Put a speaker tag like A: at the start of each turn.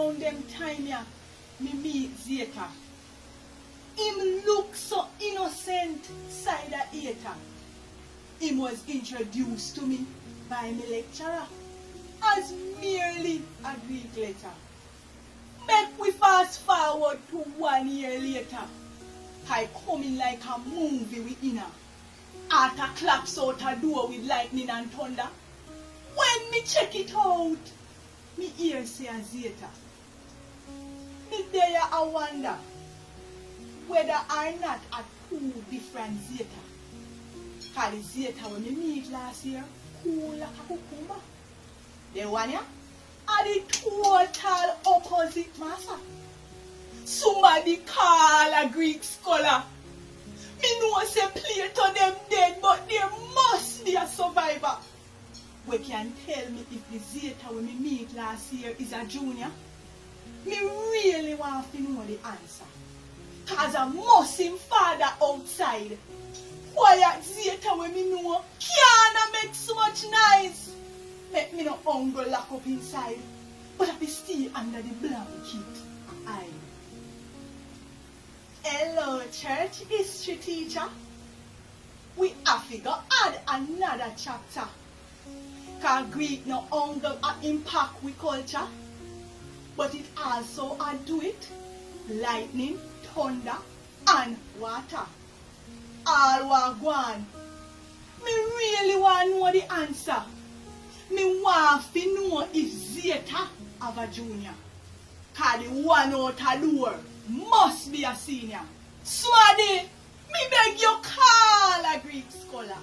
A: around them time ya, me meet Zeta. Him look so innocent side of Eta. Him was introduced to me by my lecturer as merely a Greek letter. Make we fast forward to 1 year later. I come in like a movie with Ina. Arthur claps out a door with lightning and thunder. When me check it out, me ear say a Zeta. Me there I wonder whether or not a two different Zeta. Cause the Zeta when me meet last year, cool like a cucumber. The one ya are the total opposite master. Somebody call a Greek scholar. Me know say Plato them dead, but there must be a survivor. We can tell me if the Zeta when me meet last year is a junior. Me really want to know the answer. Cause a Muslim father outside. Quiet Zeta when me know can't make so much noise. Make me no hunger lock up inside. But I be still under the blanket. Aye. Hello, church history teacher. We have to go add another chapter. Cause Greek no hunger impact with culture. But it also do it. Lightning, thunder, and water. All want one. Me really want to know the answer. Me want to know if Zeta have a junior. Cause the one out the door must be a senior. Swaddy, me beg you call a Greek scholar.